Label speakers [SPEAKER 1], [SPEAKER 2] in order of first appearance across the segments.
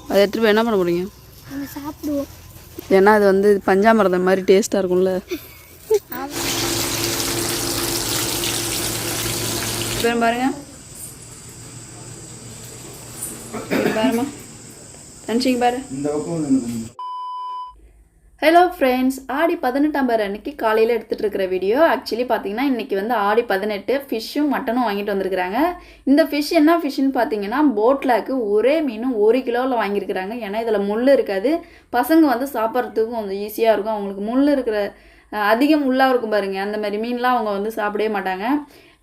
[SPEAKER 1] அதை எடுத்துகிட்டு போய் என்ன பண்ண போகிறீங்க?
[SPEAKER 2] சாப்பிடுவோம்.
[SPEAKER 1] ஏன்னா அது வந்து பஞ்சாமிரதம் மாதிரி டேஸ்ட்டாக இருக்கும்ல. பாருங்க பாருமா தனிச்சிங்க பாரு. ஹலோ ஃப்ரெண்ட்ஸ், ஆடி 18 அன்னைக்கு காலையில் எடுத்துகிட்டு இருக்கிற வீடியோ. ஆக்சுவலி பார்த்தீங்கன்னா இன்றைக்கி வந்து ஆடி 18 ஃபிஷ்ஷும் மட்டனும் வாங்கிட்டு வந்திருக்கிறாங்க. இந்த ஃபிஷ் என்ன ஃபிஷ்ஷுன்னு பார்த்தீங்கன்னா போட்லாக்கு ஒரே மீனும் 1 கிலோவில் வாங்கியிருக்கிறாங்க. ஏன்னா இதில் முள் இருக்காது, பசங்க வந்து சாப்பிட்றதுக்கும் கொஞ்சம் ஈஸியாக இருக்கும். அவங்களுக்கு முள் இருக்கிற அதிகம் முள்ளாக இருக்கும் பாருங்கள், அந்த மாதிரி மீன்லாம் அவங்க வந்து சாப்பிடவே மாட்டாங்க.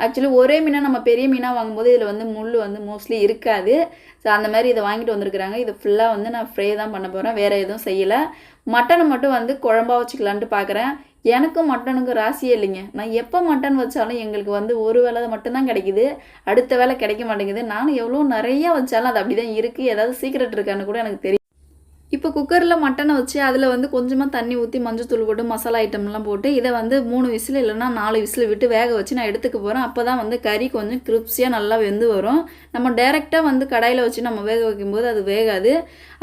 [SPEAKER 1] ஆக்சுவலி ஒரே மீனாக நம்ம பெரிய மீனாக வாங்கும்போது இதில் வந்து முள் வந்து மோஸ்ட்லி இருக்காது. ஸோ அந்த மாதிரி இதை வாங்கிட்டு வந்திருக்கிறாங்க. இது ஃபுல்லாக வந்து நான் ஃப்ரை தான் பண்ண போகிறேன், வேறு எதுவும் செய்யலை. மட்டனை மட்டும் வந்து குழம்பா வச்சுக்கலான்ட்டு பார்க்குறேன். எனக்கும் மட்டனுக்கும் ராசியே இல்லைங்க. நான் எப்போ மட்டன் வச்சாலும் எங்களுக்கு வந்து ஒரு வேளை மட்டும்தான் கிடைக்குது, அடுத்த வேளை கிடைக்க மாட்டேங்குது. நானும் எவ்வளோ நிறையா வச்சாலும் அது அப்படி தான் இருக்குது. ஏதாவது சீக்ரெட் இருக்கான்னு கூட எனக்கு தெரியும். இப்போ குக்கரில் மட்டனை வச்சு அதில் வந்து கொஞ்சமாக தண்ணி ஊற்றி மஞ்சத்தூள் போட்டு மசாலா ஐட்டம்லாம் போட்டு இதை வந்து 3 விசில் இல்லைன்னா 4 விசில் விட்டு வேக வச்சு நான் எடுத்துக்க போகிறேன். அப்போ தான் வந்து கறி கொஞ்சம் கிரிப்ஸியாக நல்லா வெந்து வரும். நம்ம டைரெக்டாக வந்து கடாயில் வச்சு நம்ம வேக வைக்கும்போது அது வேகாது.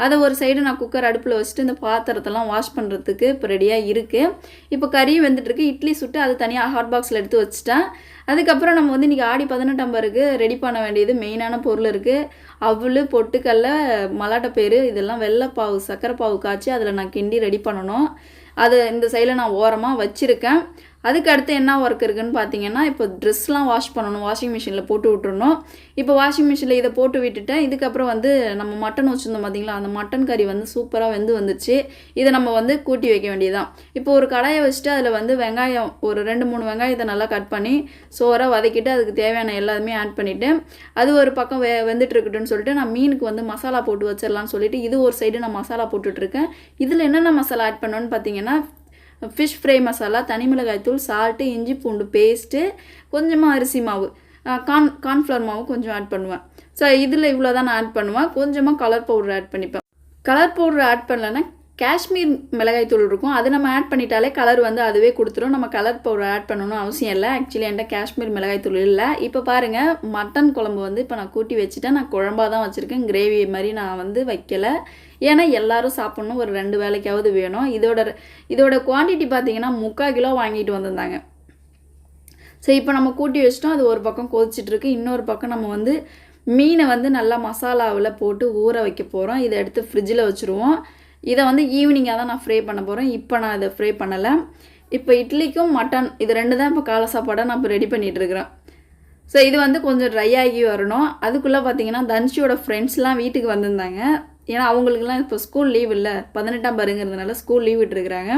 [SPEAKER 1] அதை ஒரு சைடு நான் குக்கர் அடுப்பில் வச்சுட்டு இந்த பாத்திரத்தெல்லாம் வாஷ் பண்ணுறதுக்கு இப்போ ரெடியாக இருக்குது. இப்போ கறியும் வெந்துட்டுருக்கு. இட்லி சுட்டு அது தனியாக ஹாட் பாக்ஸில் எடுத்து வச்சுட்டேன். அதுக்கப்புறம் நம்ம வந்து இன்றைக்கி ஆடி 18 ரெடி பண்ண வேண்டியது மெயினான பொருள் இருக்குது. அவள், பொட்டுக்கல்ல, மலாட்டப்பயிறு, இதெல்லாம் வெள்ளைப்பாவு சர்க்கரை பாவு காய்ச்சி அதில் நான் கிண்டி ரெடி பண்ணணும். அது இந்த சைடில் நான் ஓரமாக வச்சுருக்கேன். அதுக்கு அடுத்து என்ன ஒர்க் இருக்குதுன்னு பார்த்தீங்கன்னா, இப்போ ட்ரெஸ்லாம் வாஷ் பண்ணணும், வாஷிங் மிஷினில் போட்டு விட்டுறணும். இப்போ வாஷிங் மிஷினில் இதை போட்டு விட்டுட்டேன். இதுக்கப்புறம் வந்து நம்ம மட்டன் வச்சுருந்தோம் பார்த்தீங்களா, அந்த மட்டன் கறி வந்து சூப்பராக வந்துச்சு. இதை நம்ம வந்து கூட்டி வைக்க வேண்டியதுதான். இப்போ ஒரு கடாயை வச்சுட்டு அதில் வந்து வெங்காயம் ஒரு 2-3 வெங்காயத்தை நல்லா கட் பண்ணி சோறாக வதக்கிட்டு அதுக்கு தேவையான எல்லாத்தையுமே ஆட் பண்ணிவிட்டு அது ஒரு பக்கம் வெந்துட்டு இருக்கட்டும்னு சொல்லிட்டு நான் மீனுக்கு வந்து மசாலா போட்டு வச்சிடலான்னு சொல்லிட்டு இது ஒரு சைடு நான் மசாலா போட்டுட்ருக்கேன். இதில் என்னென்ன மசாலா ஆட் பண்ணணுன்னு பார்த்தீங்கன்னா, ஃபிஷ் ஃப்ரை மசாலா, தனி மிளகாய்த்தூள், சால்ட்டு, இஞ்சி பூண்டு பேஸ்ட்டு, கொஞ்சமாக அரிசி மாவு, கார்ன்ஃப்ளவர் மாவு கொஞ்சம் ஆட் பண்ணுவேன். ஸோ இதில் இவ்வளோ தான் நான் ஆட் பண்ணுவேன். கொஞ்சமாக கலர் பவுடர் ஆட் பண்ணிப்பேன். கலர் பவுடர் ஆட் பண்ணலைன்னா காஷ்மீர் மிளகாய்த்தூள் இருக்கும், அது நம்ம ஆட் பண்ணிட்டாலே கலர் வந்து அதுவே கொடுத்துரும். நம்ம கலர் பவுடர் ஆட் பண்ணணும்னு அவசியம் இல்லை. ஆக்சுவலி என்கிட்ட காஷ்மீர் மிளகாய்த்தூள் இல்லை. இப்போ பாருங்கள், மட்டன் குழம்பு வந்து இப்போ நான் கூட்டி வச்சுட்டேன். நான் குழம்பாக தான் வச்சுருக்கேன், கிரேவி மாதிரி நான் வந்து வைக்கலை. ஏன்னா எல்லோரும் சாப்பிட்ணும், ஒரு 2 வேளைக்காவது வேணும். இதோட குவான்டிட்டி பார்த்தீங்கன்னா 3/4 கிலோ வாங்கிட்டு வந்திருந்தாங்க. ஸோ இப்போ நம்ம கூட்டி வச்சிட்டோம். அது ஒரு பக்கம் கொதிச்சிட்ருக்கு. இன்னொரு பக்கம் நம்ம வந்து மீனை வந்து நல்லா மசாலாவில் போட்டு ஊற வைக்க போகிறோம். இதை எடுத்து ஃப்ரிட்ஜில் வச்சுருவோம். இதை வந்து ஈவினிங்காக தான் நான் ஃப்ரை பண்ண போகிறேன். இப்போ நான் இதை ஃப்ரை பண்ணலை. இப்போ இட்லிக்கும் மட்டன் இது 2 தான் இப்போ காலை சாப்பாடாக நான் இப்போ ரெடி பண்ணிகிட்ருக்கிறேன். ஸோ இது வந்து கொஞ்சம் ட்ரை ஆகி வரணும். அதுக்குள்ளே பார்த்தீங்கன்னா தன்ஷியோட ஃப்ரெண்ட்ஸ்லாம் வீட்டுக்கு வந்திருந்தாங்க. ஏன்னா அவங்களுக்குலாம் இப்போ ஸ்கூல் லீவ் இல்லை, 18 ஸ்கூல் லீவ் விட்டுருக்குறாங்க.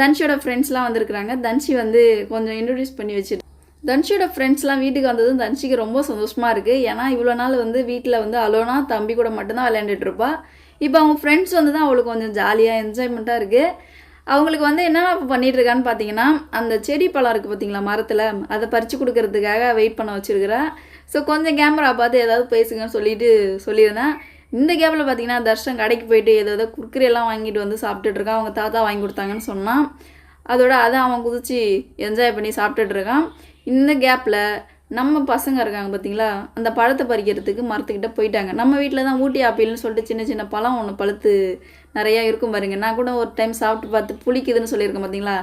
[SPEAKER 1] தன்ஷியோட ஃப்ரெண்ட்ஸ்லாம் வந்திருக்கிறாங்க. தன்ஷி வந்து கொஞ்சம் இன்ட்ரடியூஸ் பண்ணி வச்சுட்டு தன்ஷியோட ஃப்ரெண்ட்ஸ்லாம் வீட்டுக்கு வந்ததும் தன்ஷிக்கு ரொம்ப சந்தோஷமாக இருக்குது. ஏன்னா இவ்வளோ நாள் வந்து வீட்டில் வந்து அலோனா தம்பி கூட மட்டும்தான் விளையாண்டுட்ருப்பா. இப்போ அவங்க ஃப்ரெண்ட்ஸ் வந்து தான் அவளுக்கு கொஞ்சம் ஜாலியாக என்ஜாய்மெண்ட்டாக இருக்குது. அவங்களுக்கு வந்து என்னென்ன இப்போ பண்ணிகிட்ருக்கான்னு பார்த்தீங்கன்னா, அந்த செடி பழம் இருக்குது பார்த்தீங்களா மரத்தில், அதை பறித்து கொடுக்கறதுக்காக வெயிட் பண்ண வச்சுருக்கிறா. ஸோ கொஞ்சம் கேமரா பார்த்து ஏதாவது பேசுங்கன்னு சொல்லியிருந்தேன். இந்த கேப்பில் பார்த்தீங்கன்னா தர்ஷன் கடைக்கு போயிட்டு ஏதாவது குர்குரியெல்லாம் வாங்கிட்டு வந்து சாப்பிட்டுட்ருக்கான். அவங்க தாத்தா வாங்கி கொடுத்தாங்கன்னு சொன்னான். அதோட அதை அவன் குதிச்சு என்ஜாய் பண்ணி சாப்பிட்டுட்ருக்கான். இந்த கேப்பில் நம்ம பசங்க இருக்காங்க பார்த்தீங்களா, அந்த பழத்தை பறிக்கிறதுக்கு மரத்துக்கிட்ட போயிட்டாங்க. நம்ம வீட்டில் தான் ஊட்டி ஆப்பிள்னு சொல்லிட்டு சின்ன சின்ன பழம் ஒன்று பழுத்து நிறையா இருக்கும் பாருங்க. நான் கூட ஒரு டைம் சாப்பிட்டு பார்த்து புளிக்குதுன்னு சொல்லியிருக்கேன் பார்த்தீங்களா.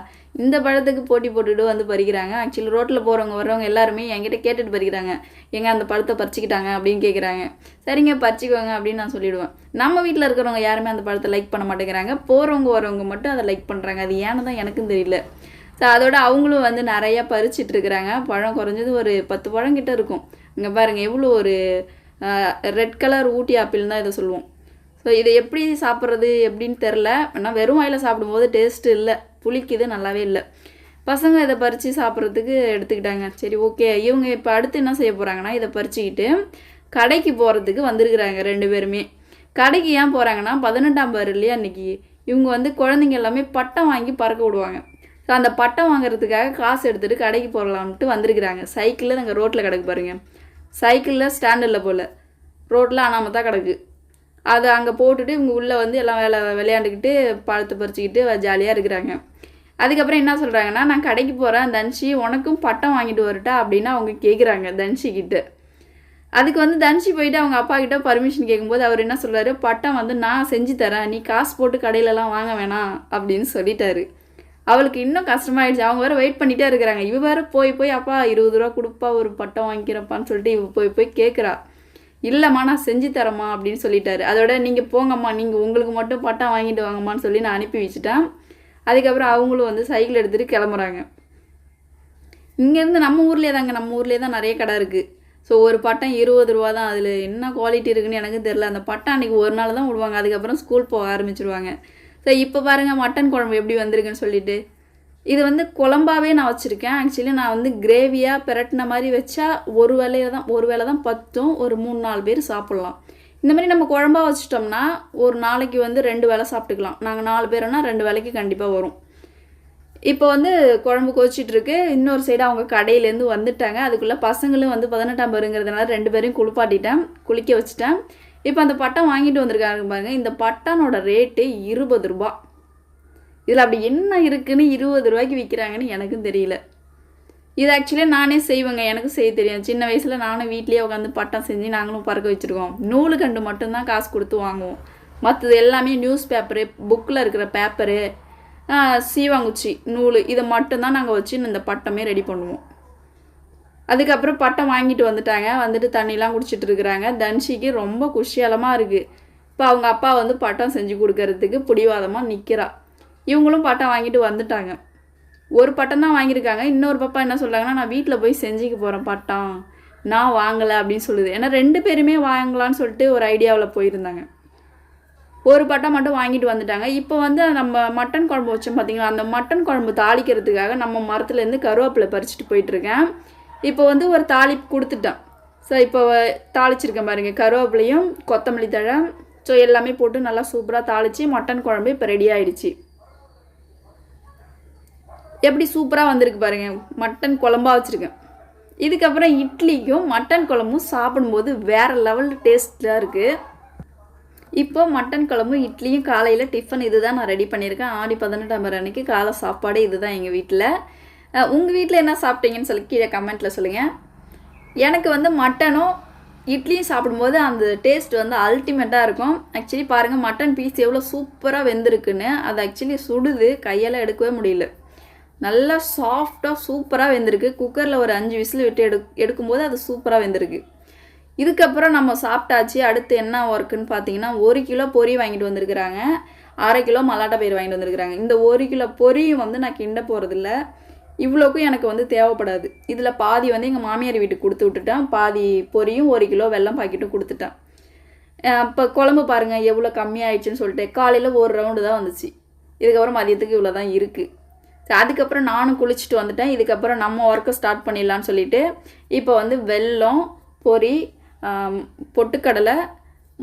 [SPEAKER 1] இந்த பழத்துக்கு போட்டி போட்டுட்டு வந்து பறிக்கிறாங்க. ஆக்சுவலி ரோட்டில் போகிறவங்க எல்லாருமே என்கிட்ட கேட்டுட்டு பறிக்கிறாங்க, எங்க அந்த பழத்தை பறிச்சிக்கிட்டாங்க அப்படின்னு கேட்குறாங்க. சரிங்க பறிச்சிக்குவாங்க அப்படின்னு நான் சொல்லிவிடுவேன். நம்ம வீட்டில் இருக்கிறவங்க யாருமே அந்த பழத்தை லைக் பண்ண மாட்டேங்கிறாங்க. போகிறவங்க வரவங்க மட்டும் அதை லைக் பண்ணுறாங்க. அது ஏன்னு தான் எனக்கும் தெரியல. ஸோ அதோட அவங்களும் வந்து நிறையா பறிச்சிட்ருக்குறாங்க. பழம் குறைஞ்சது ஒரு 10 பழம் கிட்ட இருக்கும். இங்கே பாருங்கள் எவ்வளோ ஒரு ரெட் கலர் ஊட்டி ஆப்பிள்னு தான் இதை சொல்லுவோம். ஸோ இதை எப்படி சாப்பிட்றது எப்படின்னு தெரில. ஆனால் வெறும் வாயில் சாப்பிடும்போது டேஸ்ட்டு இல்லை, புளிக்குது, நல்லாவே இல்லை. பசங்க இதை பறித்து சாப்பிட்றதுக்கு எடுத்துக்கிட்டாங்க. சரி ஓகே. இவங்க இப்போ அடுத்து என்ன செய்ய போகிறாங்கன்னா, இதை பறிச்சுக்கிட்டு கடைக்கு போகிறதுக்கு வந்திருக்கிறாங்க 2 பேருமே. கடைக்கு ஏன் போகிறாங்கன்னா, 18 இல்லையா அன்றைக்கி, இவங்க வந்து குழந்தைங்க எல்லாமே பட்டம் வாங்கி பறக்க விடுவாங்க. ஸோ அந்த பட்டம் வாங்குறதுக்காக காசு எடுத்துகிட்டு கடைக்கு போகலான்ட்டு வந்திருக்கிறாங்க. சைக்கிளில் நாங்கள் ரோட்டில் கிடக்கு பாருங்கள். சைக்கிளில் ஸ்டாண்டில் போல் ரோட்டில் அனாமத்தான் கிடக்கு. அதை அங்கே போட்டுட்டு இவங்க உள்ளே வந்து எல்லாம் விளையாண்டுக்கிட்டு பழத்தை பறிச்சிக்கிட்டு ஜாலியாக இருக்கிறாங்க. அதுக்கப்புறம் என்ன சொல்கிறாங்கன்னா, நான் கடைக்கு போகிறேன் தன்ஷி, உனக்கும் பட்டம் வாங்கிட்டு வரட்டா அப்படின்னு அவங்க கேட்குறாங்க தன்ஷிக்கிட்ட. அதுக்கு வந்து தனுஷி போயிட்டு அவங்க அப்பா கிட்ட பர்மிஷன் கேட்கும்போது அவர் என்ன சொல்கிறாரு, பட்டம் வந்து நான் செஞ்சு தரேன், நீ காசு போட்டு கடையிலலாம் வாங்க வேணாம் அப்படின்னு சொல்லிட்டாரு. அவளுக்கு இன்னும் கஷ்டமாயிடுச்சு. அவங்க வேறு வெயிட் பண்ணிகிட்டே இருக்கிறாங்க. இவ வேறு போய் அப்பா 20 ரூபா கொடுப்பா ஒரு பட்டம் வாங்கிக்கிறப்பான்னு சொல்லிட்டு இவ போய் கேட்குறா. இல்லைம்மா நான் செஞ்சு தரேம்மா அப்படின்னு சொல்லிட்டாரு. அதோட நீங்கள் போங்கம்மா, நீங்கள் உங்களுக்கு மட்டும் பட்டம் வாங்கிட்டு வாங்கம்மான்னு சொல்லி நான் அனுப்பி வச்சுட்டேன். அதுக்கப்புறம் அவங்களும் வந்து சைக்கிள் எடுத்துகிட்டு கிளம்புறாங்க. இங்கேருந்து நம்ம ஊர்லேயே தான் நிறைய கடை இருக்குது. ஸோ ஒரு பட்டம் 20 ரூபா தான். அதில் என்ன குவாலிட்டி இருக்குன்னு எனக்கு தெரில. அந்த பட்டம் அன்றைக்கி ஒரு நாள் தான் விடுவாங்க, அதுக்கப்புறம் ஸ்கூல் போக ஆரம்பிச்சிருவாங்க. ஸோ இப்போ பாருங்கள் மட்டன் குழம்பு எப்படி வந்திருக்குன்னு சொல்லிட்டு. இது வந்து குழம்பாவே நான் வச்சுருக்கேன். ஆக்சுவலி நான் வந்து கிரேவியாக பிரட்டின மாதிரி வச்சா ஒரு வேளை தான் பத்தும், ஒரு 3-4 பேர் சாப்பிட்லாம். இந்த மாதிரி நம்ம குழம்பா வச்சிட்டோம்னா ஒரு நாளைக்கு வந்து 2 வேளை சாப்பிட்டுக்கலாம். நாங்கள் 4 பேருன்னா 2 வேளைக்கு கண்டிப்பாக வரும். இப்போ வந்து குழம்பு கொதிச்சிட்ருக்கு. இன்னொரு சைடு அவங்க கடையிலேருந்து வந்துட்டாங்க. அதுக்குள்ளே பசங்களும் வந்து 18ஆம் பேருங்கிறதுனால 2 பேரையும் குளிப்பாட்டிட்டேன், குளிக்க வச்சுட்டேன். இப்போ அந்த பட்டம் வாங்கிட்டு வந்திருக்காங்க பாருங்கள். இந்த பட்டனோட ரேட்டு 20 ரூபா. இதில் அப்படி என்ன இருக்குன்னு 20 ரூபாய்க்கு விற்கிறாங்கன்னு எனக்கும் தெரியல. இது ஆக்சுவலி நானே செய்வேங்க, எனக்கு செய்ய தெரியும். சின்ன வயசில் நானும் வீட்லேயே உட்காந்து பட்டம் செஞ்சு நாங்களும் பறக்க வச்சுருக்கோம். நூலு கண்டு மட்டும்தான் காசு கொடுத்து வாங்குவோம். மற்றது எல்லாமே நியூஸ் பேப்பரு, புக்கில் இருக்கிற பேப்பரு, சீவாங்குச்சி, நூல், இதை மட்டும்தான் நாங்கள் வச்சு இந்த பட்டமே ரெடி பண்ணுவோம். அதுக்கப்புறம் பட்டம் வாங்கிட்டு வந்துட்டு தண்ணிலாம் குடிச்சிட்டு இருக்கிறாங்க. தன்ஷிக்கு ரொம்ப குஷியாலமாக இருக்குது. இப்போ அவங்க அப்பா வந்து பட்டம் செஞ்சு கொடுக்கறதுக்கு பிடிவாதமாக நிற்கிறா. இவங்களும் பட்டம் வாங்கிட்டு வந்துட்டாங்க. ஒரு பட்டம் தான் வாங்கியிருக்காங்க. இன்னொரு பாப்பா என்ன சொல்கிறாங்கன்னா, நான் வீட்டில் போய் செஞ்சுக்க போகிறேன் பட்டம், நான் வாங்கலை அப்படின்னு சொல்லுது. ஏன்னா 2 பேருமே வாங்கலான்னு சொல்லிட்டு ஒரு ஐடியாவில் போயிருந்தாங்க. ஒரு பட்டம் மட்டும் வாங்கிட்டு வந்துட்டாங்க. இப்போ வந்து நம்ம மட்டன் குழம்பு வச்சோம் பார்த்தீங்களா, அந்த மட்டன் குழம்பு தாளிக்கிறதுக்காக நம்ம மரத்துலேருந்து கருவேப்பிலை பறிச்சுட்டு போயிட்டுருக்கேன். இப்போ வந்து ஒரு தாளிப்பு கொடுத்துட்டேன். ஸோ இப்போ தாளிச்சிருக்கேன் பாருங்கள், கருவேப்பிலையும் கொத்தமல்லி தழை, ஸோ எல்லாமே போட்டு நல்லா சூப்பராக தாளித்து மட்டன் குழம்பு இப்போ ரெடி ஆகிடுச்சு. எப்படி சூப்பராக வந்திருக்கு பாருங்கள், மட்டன் குழம்பாக வச்சுருக்கேன். இதுக்கப்புறம் இட்லிக்கும் மட்டன் குழம்பும் சாப்பிடும்போது வேறு லெவல் டேஸ்ட்டாக இருக்குது. இப்போ மட்டன் குழம்பு இட்லியும் காலையில் டிஃபன் இது தான் நான் ரெடி பண்ணியிருக்கேன். ஆடி 18ஆம் அன்னைக்கு காலை சாப்பாடு இது தான் எங்கள் வீட்டில். உங்கள் வீட்டில் என்ன சாப்பிட்டீங்கன்னு சொல்லி கீழே கமெண்ட்டில் சொல்லுங்கள். எனக்கு வந்து மட்டனும் இட்லியும் சாப்பிடும்போது அந்த டேஸ்ட் வந்து அல்டிமேட்டாக இருக்கும். ஆக்சுவலி பாருங்கள் மட்டன் பீஸ் எவ்வளோ சூப்பராக வெந்திருக்குன்னு. அது ஆக்சுவலி சுடுது, கையால் எடுக்கவே முடியல. நல்லா சாஃப்டாக சூப்பராக வெந்திருக்கு. குக்கரில் ஒரு 5 விசில் விட்டு எடுக்கும்போது அது சூப்பராக வெந்திருக்கு. இதுக்கப்புறம் நம்ம சாப்பிட்டாச்சு. அடுத்து என்ன ஒர்க்குன்னு பார்த்தீங்கன்னா, 1 கிலோ பொரி வாங்கிட்டு வந்திருக்கிறாங்க, 1/2 கிலோ மல்லாட்டை பயிர் வாங்கிட்டு வந்திருக்கிறாங்க. இந்த 1 கிலோ பொரியும் வந்து நான் கிண்ட போகிறதில்ல, இவ்வளோக்கும் எனக்கு வந்து தேவைப்படாது. இதில் பாதி வந்து எங்கள் மாமியார் வீட்டுக்கு கொடுத்து விட்டுட்டேன், பாதி பொரியும் 1 கிலோ வெல்லம் பாக்கெட்டும் கொடுத்துட்டேன். இப்போ குழம்பு பாருங்கள் எவ்வளோ கம்மியாயிடுச்சுன்னு சொல்லிட்டு. காலையில் ஒரு ரவுண்டு தான் வந்துச்சு. இதுக்கப்புறம் மதியத்துக்கு இவ்வளோ தான் இருக்குது. அதுக்கப்புறம் நானும் குளிச்சுட்டு வந்துட்டேன். இதுக்கப்புறம் நம்ம ஒர்க்கை ஸ்டார்ட் பண்ணிடலான்னு சொல்லிட்டு இப்போ வந்து வெல்லம், பொரி, பொட்டுக்கடலை,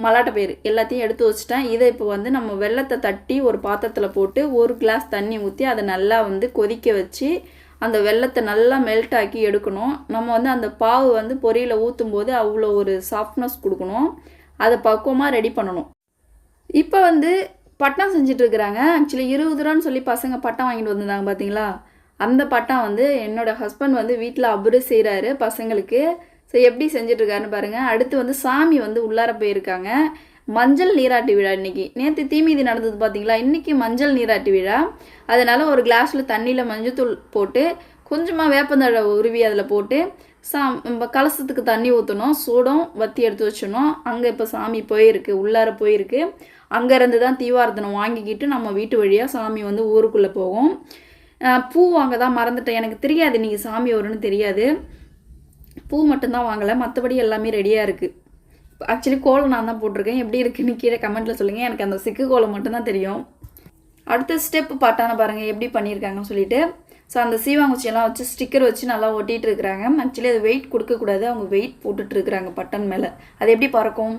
[SPEAKER 1] மல்லாட்டை பயிறு எல்லாத்தையும் எடுத்து வச்சுட்டேன். இதை இப்போ வந்து நம்ம வெல்லத்தை தட்டி ஒரு பாத்திரத்தில் போட்டு 1 கிளாஸ் தண்ணி ஊற்றி அதை நல்லா வந்து கொதிக்க வச்சு அந்த வெல்லத்தை நல்லா மெல்ட் ஆக்கி எடுக்கணும். நம்ம வந்து அந்த பாவு வந்து பொரியில் ஊற்றும் போது அவ்வளோ ஒரு சாஃப்ட்னஸ் கொடுக்கணும். அதை பக்குவமாக ரெடி பண்ணணும். இப்போ வந்து பட்டம் செஞ்சிட்ருக்குறாங்க. ஆக்சுவலி 20 ரூபான்னு சொல்லி பசங்க பட்டம் வாங்கிட்டு வந்திருந்தாங்க பார்த்தீங்களா, அந்த பட்டம் வந்து என்னோடய ஹஸ்பண்ட் வந்து வீட்டில் அவரு செய்கிறாரு பசங்களுக்கு. ஸோ எப்படி செஞ்சிட்ருக்காருன்னு பாருங்கள். அடுத்து வந்து சாமி வந்து உள்ளார போயிருக்காங்க. மஞ்சள் நீராட்டு விழா இன்றைக்கி. நேற்று தீமிதி நடந்தது பார்த்தீங்களா, இன்றைக்கி மஞ்சள் நீராட்டு விழா. அதனால் ஒரு கிளாஸில் தண்ணியில் மஞ்சத்தூள் போட்டு கொஞ்சமாக வேப்பந்தழை உருவி அதில் போட்டு கலசத்துக்கு தண்ணி ஊற்றணும், சூடம் வற்றி எடுத்து வச்சிடணும். அங்கே இப்போ சாமி போயிருக்கு, உள்ளார போயிருக்கு. அங்கேருந்து தான் தீவார்த்தனம் வாங்கிக்கிட்டு நம்ம வீட்டு வழியாக சாமி வந்து ஊருக்குள்ளே போகும். பூ வாங்க தான் மறந்துட்டேன், எனக்கு தெரியாது இன்றைக்கி சாமி வரும்னு தெரியாது. பூ மட்டும்தான் வாங்கலை, மற்றபடி எல்லாமே ரெடியாக இருக்குது. ஆக்சுவலி கோலம் நான் தான் போட்டிருக்கேன். எப்படி இருக்குன்னு கீழே கமெண்ட்டில் சொல்லுங்கள். எனக்கு அந்த சிக்கு கோலம் மட்டும்தான் தெரியும். அடுத்த ஸ்டெப்பு பாட்டான பாருங்கள் எப்படி பண்ணியிருக்காங்கன்னு சொல்லிட்டு. ஸோ அந்த சீவாங்குச்சியெல்லாம் வச்சு ஸ்டிக்கர் வச்சு நல்லா ஒட்டிகிட்டு இருக்கிறாங்க. ஆக்சுவலி அது வெயிட் கொடுக்கக்கூடாது, அவங்க வெயிட் போட்டுட்ருக்குறாங்க பட்டன் மேலே. அது எப்படி பறக்கும்.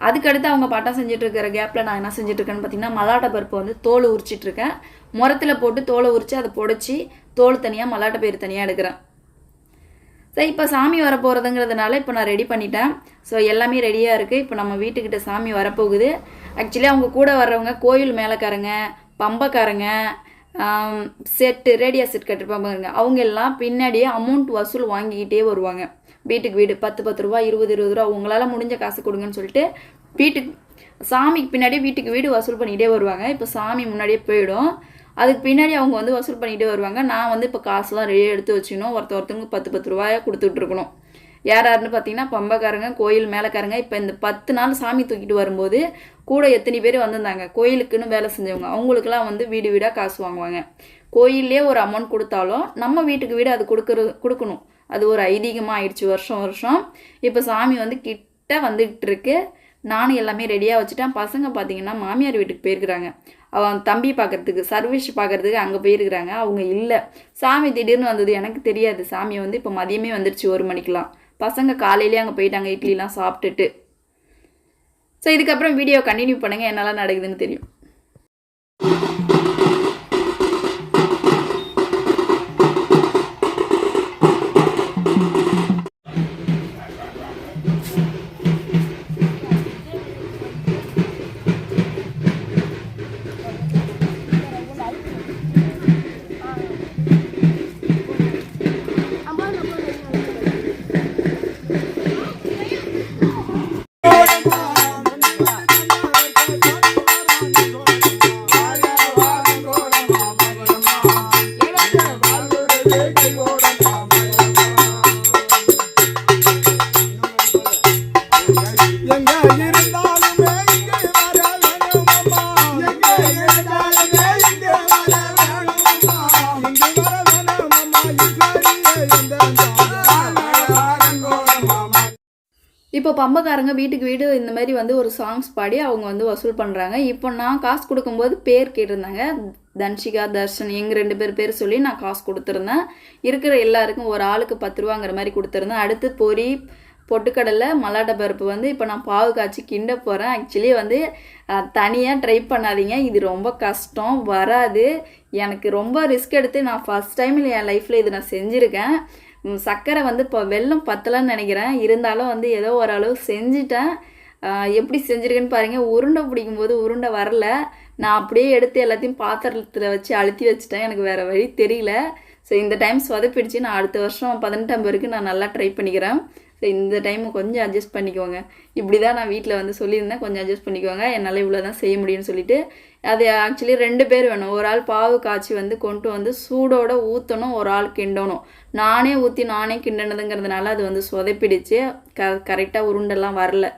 [SPEAKER 1] அதுக்கடுத்து அவங்க பட்டம் செஞ்சிட்ருக்கிற கேப்பில் நான் என்ன செஞ்சிட்ருக்கேன்னு பார்த்தீங்கன்னா, மல்லாட்டை பருப்பு வந்து தோல் உரிச்சிட்ருக்கேன். முரத்தில் போட்டு தோலை உரித்து அதை பொடிச்சு தோல் தனியாக மல்லாட்டை பயிர் தனியாக எடுக்கிறேன். ஸோ இப்போ சாமி வரப்போகிறதுங்கிறதுனால இப்போ நான் ரெடி பண்ணிட்டேன். ஸோ எல்லாமே ரெடியாக இருக்குது. இப்போ நம்ம வீட்டுக்கிட்ட சாமி வரப்போகுது. ஆக்சுவலி அவங்க கூட வர்றவங்க கோயில் மேலக்காரங்க, பம்பக்காரங்க, செட்டு ரேடியா செட் கட்டிருப்பாங்க, அவங்க எல்லாம் பின்னாடியே அமௌண்ட் வசூல் வாங்கிக்கிட்டே வருவாங்க. வீட்டுக்கு வீடு 10 ரூபா 20 ரூபா உங்களால் முடிஞ்ச காசு கொடுங்கன்னு சொல்லிட்டு வீட்டுக்கு சாமிக்கு பின்னாடி வீட்டுக்கு வீடு வசூல் பண்ணிகிட்டே வருவாங்க. இப்போ சாமி முன்னாடியே போயிடும், அதுக்கு பின்னாடி அவங்க வந்து வசூல் பண்ணிகிட்டே வருவாங்க. நான் வந்து இப்போ காசுலாம் ரெடியாக எடுத்து வச்சுக்கணும், ஒருத்தவங்க 10 ரூபாயை கொடுத்துட்ருக்கணும். யாருன்னு பார்த்தீங்கன்னா பம்பக்காரங்க, கோயில் மேலக்காரங்க. இப்போ இந்த 10 நாள் சாமி தூக்கிட்டு வரும்போது கூட எத்தனை பேர் வந்திருந்தாங்க, கோயிலுக்குன்னு வேலை செஞ்சவங்க, அவங்களுக்குலாம் வந்து வீடு வீடாக காசு வாங்குவாங்க. கோயிலே ஒரு அமௌண்ட் கொடுத்தாலும் நம்ம வீட்டுக்கு வீடு அது கொடுக்கணும். அது ஒரு ஐதீகமாக ஆயிடுச்சு வருஷம். இப்போ சாமி வந்து கிட்ட வந்துகிட்டு இருக்கு. நானும் எல்லாமே ரெடியாக வச்சுட்டேன். பசங்க பார்த்தீங்கன்னா மாமியார் வீட்டுக்கு போயிருக்கிறாங்க, அவன் தம்பி பார்க்குறதுக்கு, சர்வீஸ் பார்க்குறதுக்கு அங்கே போயிருக்கிறாங்க. அவங்க இல்லை. சாமி திடீர்னு வந்தது, எனக்கு தெரியாது. சாமி வந்து இப்போ மதியமே வந்துடுச்சு 1 மணிக்கெலாம். பசங்க காலையிலேயே அங்கே போயிட்டாங்க இட்லிலாம் சாப்பிட்டுட்டு. ஸோ இதுக்கப்புறம் வீடியோ கண்டினியூ பண்ணுங்கள், என்னெல்லாம் நடக்குதுன்னு தெரியும். இப்போ பம்பக்காரங்க வீட்டுக்கு வீடு இந்த மாதிரி வந்து ஒரு சாங்ஸ் பாடி அவங்க வந்து வசூல் பண்ணுறாங்க. இப்போ நான் காசு கொடுக்கும்போது பேர் கேட்டிருந்தாங்க, தன்ஷிகா, தர்ஷன், எங்கள் 2 பேர் சொல்லி நான் காசு கொடுத்துருந்தேன். இருக்கிற எல்லாருக்கும் ஒரு ஆளுக்கு 10 ரூபாங்கிற மாதிரி கொடுத்துருந்தேன். அடுத்து பொரி, பொட்டுக்கடலை, மல்லாட்டை பருப்பு வந்து இப்போ நான் பாவு காய்ச்சி கிண்ட போகிறேன். ஆக்சுவலி வந்து தனியாக ட்ரை பண்ணாதீங்க, இது ரொம்ப கஷ்டம், வராது. எனக்கு ரொம்ப ரிஸ்க் எடுத்து நான் ஃபஸ்ட் டைம் என் லைஃப்பில் இது நான் செஞ்சுருக்கேன். சர்க்கரை வந்து இப்போ வெல்லம் பத்தலைன்னு நினைக்கிறேன், இருந்தாலும் வந்து ஏதோ ஓரளவு செஞ்சுட்டேன். எப்படி செஞ்சுருக்கேன்னு பாருங்கள். உருண்டை பிடிக்கும்போது உருண்டை வரல, நான் அப்படியே எடுத்து எல்லாத்தையும் பாத்திரத்தில் வச்சு அழுத்தி வச்சுட்டேன், எனக்கு வேறு வழி தெரியல. ஸோ இந்த டைம் சொதப்பிடுச்சு. நான் அடுத்த வருஷம் 18 பேருக்கு நான் நல்லா ட்ரை பண்ணிக்கிறேன். ஸோ இந்த டைம் கொஞ்சம் அட்ஜஸ்ட் பண்ணிக்கோங்க. இப்படி தான் நான் வீட்டில் வந்து சொல்லியிருந்தேன், கொஞ்சம் அட்ஜஸ்ட் பண்ணிக்கோங்க, என்னால் இவ்வளோ தான் செய்ய முடியும்னு சொல்லிட்டு. அது ஆக்சுவலி 2 பேர் வேணும். ஒரு ஆள் பாவு காய்ச்சி வந்து கொண்டு வந்து சூடோடு ஊற்றணும், ஒரு ஆள் கிண்டணும். நானே ஊற்றி நானே கிண்டனதுங்கிறதுனால அது வந்து சொதப்பிடுச்சு. கரெக்டாக உருண்டெல்லாம் வரல.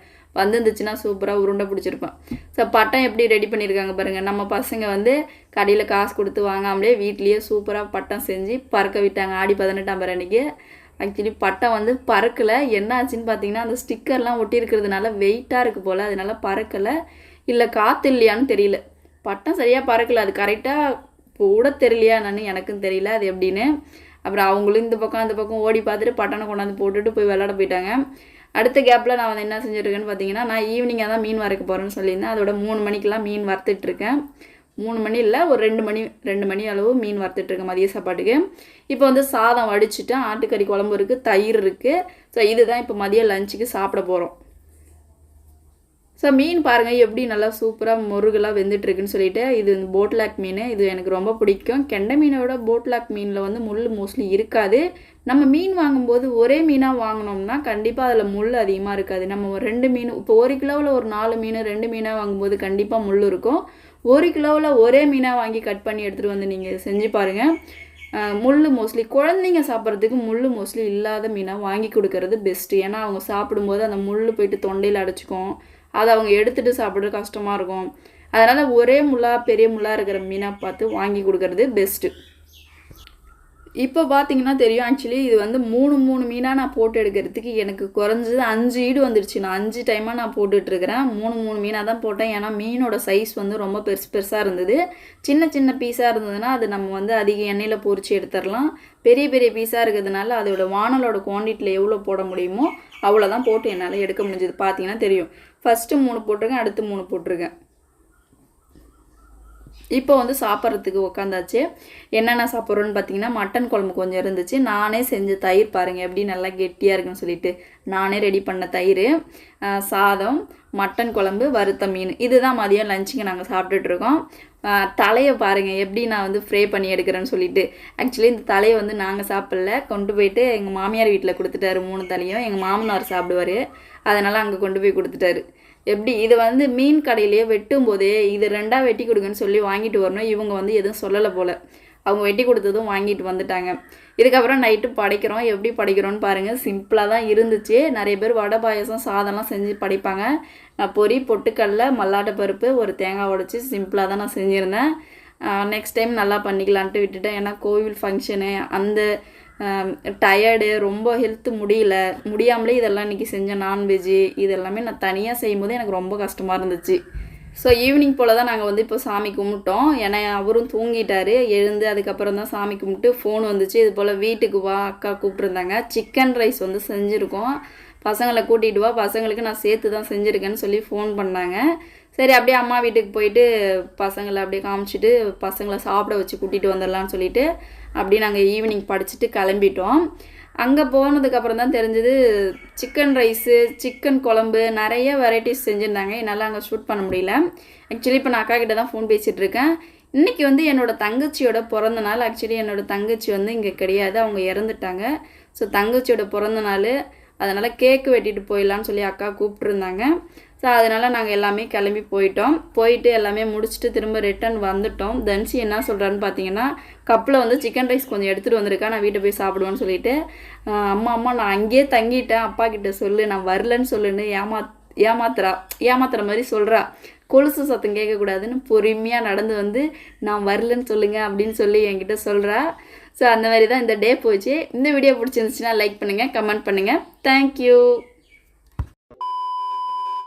[SPEAKER 1] வந்துருந்துச்சுன்னா சூப்பராக உருண்டை பிடிச்சிருப்பேன். ஸோ பட்டம் எப்படி ரெடி பண்ணியிருக்காங்க பாருங்கள். நம்ம பசங்க வந்து கடையில் காசு கொடுத்து வாங்காமலே வீட்லேயே சூப்பராக பட்டம் செஞ்சு பறக்க விட்டாங்க ஆடி 18 அன்னைக்கு. ஆக்சுவலி பட்டம் வந்து பறக்கலை. என்ன ஆச்சுன்னு பார்த்தீங்கன்னா அந்த ஸ்டிக்கர்லாம் ஒட்டி இருக்கிறதுனால வெயிட்டாக இருக்குது போல், அதனால பறக்கலை. இல்லை காற்று இல்லையான்னு தெரியல, பட்டம் சரியாக பறக்கலை. அது கரெக்டாக கூட தெரியலையா என்னன்னு எனக்கும் தெரியல அது எப்படின்னு. அப்புறம் அவங்களும் இந்த பக்கம் அந்த பக்கம் ஓடி பார்த்துட்டு பட்டனை கொண்டாந்து போட்டுட்டு போய் விளையாட போயிட்டாங்க. அடுத்த கேப்பில் நான் வந்து என்ன செஞ்சுருக்கேன்னு பார்த்தீங்கன்னா, நான் ஈவினிங்காக தான் மீன் வறுக்க போகிறேன்னு சொல்லியிருந்தேன். அதோட 3 மணிக்கெலாம் மீன் வறுத்துட்ருக்கேன். 3 மணி இல்லை, ஒரு 2 மணி அளவு மீன் வறுத்துட்ருக்கேன் மதிய சாப்பாட்டுக்கு. இப்போ வந்து சாதம் வடிச்சிட்டேன், ஆட்டுக்கறி குழம்பு இருக்குது, தயிர் இருக்குது. ஸோ இதுதான் இப்போ மதியம் லஞ்சுக்கு சாப்பிட போகிறோம். ஸோ மீன் பாருங்கள் எப்படி நல்லா சூப்பராக முருகலாக வெந்துட்டுருக்குன்னு சொல்லிட்டு. இது போட்லாக் மீன், இது எனக்கு ரொம்ப பிடிக்கும். கெண்டை மீனோட போட்லாக் மீனில் வந்து முள் மோஸ்ட்லி இருக்காது. நம்ம மீன் வாங்கும்போது ஒரே மீனாக வாங்கினோம்னா கண்டிப்பாக அதில் முள் அதிகமாக இருக்காது. நம்ம 2 மீன், இப்போ 1 கிலோவில் ஒரு 4 மீன் 2 மீனாக வாங்கும்போது கண்டிப்பாக முள் இருக்கும். 1 கிலோவில் ஒரே மீனாக வாங்கி கட் பண்ணி எடுத்துகிட்டு வந்து நீங்கள் செஞ்சு பாருங்கள். முள் மோஸ்ட்லி குழந்தைங்க சாப்பிட்றதுக்கு முள் மோஸ்ட்லி இல்லாத மீனாக வாங்கி கொடுக்கறது பெஸ்ட்டு. ஏன்னா அவங்க சாப்பிடும்போது அந்த முள் போயிட்டு தொண்டையில் அடைச்சிக்கும், அதை அவங்க எடுத்துகிட்டு சாப்பிட்றது கஷ்டமாக இருக்கும். அதனால் ஒரே முள்ளாக பெரிய முள்ளாக இருக்கிற மீனாக பார்த்து வாங்கி கொடுக்கறது பெஸ்ட்டு. இப்போ பார்த்தீங்கன்னா தெரியும், ஆக்சுவலி இது வந்து 3 மீனாக நான் போட்டு எடுக்கிறதுக்கு எனக்கு குறைஞ்சது 5 ஈடு வந்துடுச்சு. நான் 5 டைமாக நான் போட்டுட்ருக்கிறேன். 3 மீனாக தான் போட்டேன். ஏன்னா மீனோட சைஸ் வந்து ரொம்ப பெருசாக இருந்தது. சின்ன பீஸாக இருந்ததுன்னா அது நம்ம வந்து அதிக எண்ணெயில் பொரிச்சு எடுத்துடலாம். பெரிய பீஸாக இருக்கிறதுனால அதோட வானலோட குவான்டிட்டியில் எவ்வளோ போட முடியுமோ அவ்வளோதான் போட்டு என்னால் எடுக்க முடிஞ்சது. பார்த்தீங்கன்னா தெரியும், ஃபஸ்ட்டு 3 போட்டிருக்கேன், அடுத்து 3 போட்டிருக்கேன். இப்போ வந்து சாப்பிட்றதுக்கு உட்காந்தாச்சு. என்னென்ன சாப்பிட்றோன்னு பார்த்தீங்கன்னா, மட்டன் குழம்பு கொஞ்சம் இருந்துச்சு. நானே செஞ்ச தயிர் பாருங்கள் எப்படி நல்லா கெட்டியாக இருக்குன்னு சொல்லிட்டு நானே ரெடி பண்ண தயிர், சாதம், மட்டன் குழம்பு, வறுத்த மீன். இதுதான் மதியம் லஞ்சுக்கு நாங்கள் சாப்பிட்டுட்ருக்கோம். தலையை பாருங்கள் எப்படி நான் வந்து ஃப்ரை பண்ணி எடுக்கிறேன்னு சொல்லிட்டு. ஆக்சுவலி இந்த தலையை வந்து நாங்கள் சாப்பிடல, கொண்டு போயிட்டு எங்கள் மாமியார் வீட்டில் கொடுத்துட்டாரு 3 தலையும். எங்கள் மாமனார் சாப்பிடுவார், அதனால் அங்கே கொண்டு போய் கொடுத்துட்டாரு. எப்படி இது வந்து மீன் கடையிலேயே வெட்டும் போதே இது 2ஆக வெட்டி கொடுங்கன்னு சொல்லி வாங்கிட்டு வரணும். இவங்க வந்து எதுவும் சொல்லலை போல், அவங்க வெட்டி கொடுத்ததும் வாங்கிட்டு வந்துட்டாங்க. இதுக்கப்புறம் நைட்டு படைக்கிறோம். எப்படி படைக்கிறோன்னு பாருங்கள். சிம்பிளாக தான் இருந்துச்சு. நிறைய பேர் வடை பாயசம் சாதம்லாம் செஞ்சு படைப்பாங்க. நான் பொரி, பொட்டுக்கடல, மல்லாட்டை பருப்பு, ஒரு தேங்காய் உடைச்சி சிம்பிளாக தான் நான் செஞ்சுருந்தேன். நெக்ஸ்ட் டைம் நல்லா பண்ணிக்கலான்ட்டு விட்டுட்டேன். ஏன்னா கோவில் ஃபங்க்ஷனு, அந்த டயர்டு, ரொம்ப ஹெல்த்து முடியாமலே இதெல்லாம் இன்றைக்கி செஞ்சேன். நான்வெஜ்ஜு இதெல்லாமே நான் தனியாக செய்யும்போது எனக்கு ரொம்ப கஷ்டமாக இருந்துச்சு. ஸோ ஈவினிங் போல் தான் நாங்கள் வந்து இப்போ சாமி கும்பிட்டோம். ஏன்னா அவரும் தூங்கிட்டார். எழுந்து அதுக்கப்புறம் தான் சாமி கும்பிட்டு ஃபோன் வந்துச்சு. இது போல் வீட்டுக்கு வா அக்கா கூப்பிட்ருந்தாங்க. சிக்கன் ரைஸ் வந்து செஞ்சுருக்கோம். பசங்களை கூட்டிகிட்டு வா, பசங்களுக்கு நான் சேர்த்து தான் செஞ்சுருக்கேன்னு சொல்லி ஃபோன் பண்ணாங்க. சரி அப்படியே அம்மா வீட்டுக்கு போயிட்டு பசங்களை அப்படியே காமிச்சிட்டு பசங்களை சாப்பிட வச்சு கூட்டிகிட்டு வந்துடலான்னு சொல்லிட்டு அப்படியே நாங்கள் ஈவினிங் படிச்சுட்டு கிளம்பிட்டோம். அங்கே போனதுக்கப்புறம் தான் தெரிஞ்சது சிக்கன் ரைஸு, சிக்கன் குழம்பு, நிறைய வெரைட்டிஸ் செஞ்சுருந்தாங்க. என்னால் அங்கே ஷூட் பண்ண முடியல. ஆக்சுவலி இப்போ நான் அக்கா கிட்ட தான் ஃபோன் பேசிகிட்ருக்கேன். இன்றைக்கி வந்து என்னோடய தங்கச்சியோட பிறந்த நாள். ஆக்சுவலி என்னோடய தங்கச்சி வந்து இங்கே கிடையாது, அவங்க இறந்துட்டாங்க. ஸோ தங்கச்சியோட பிறந்த நாள், அதனால் கேக்கு வெட்டிட்டு போயிடலான்னு சொல்லி அக்கா கூப்பிட்ருந்தாங்க. ஸோ அதனால் நாங்கள் எல்லாமே கிளம்பி போயிட்டு எல்லாமே முடிச்சுட்டு திரும்ப ரிட்டன் வந்துட்டோம். தன்சி என்ன சொல்கிறான்னு பார்த்தீங்கன்னா, கப்பில் வந்து சிக்கன் ரைஸ் கொஞ்சம் எடுத்துகிட்டு வந்திருக்கா, நான் வீட்டை போய் சாப்பிடுவேன்னு சொல்லிட்டு, அம்மா நான் அங்கேயே தங்கிட்டேன், அப்பா கிட்ட சொல்லு, நான் வரலன்னு சொல்லுன்னு ஏமாத்துற மாதிரி சொல்கிறா. கொலுசு சத்தம் கேட்கக்கூடாதுன்னு பொறுமையாக நடந்து வந்து நான் வரலன்னு சொல்லுங்கள் அப்படின்னு சொல்லி என்கிட்ட சொல்கிறா. ஸோ அந்த மாதிரி தான் இந்த டே போச்சு. இந்த வீடியோ பிடிச்சிருந்துச்சுன்னா லைக் பண்ணுங்கள், கமெண்ட் பண்ணுங்கள். தேங்க்யூ.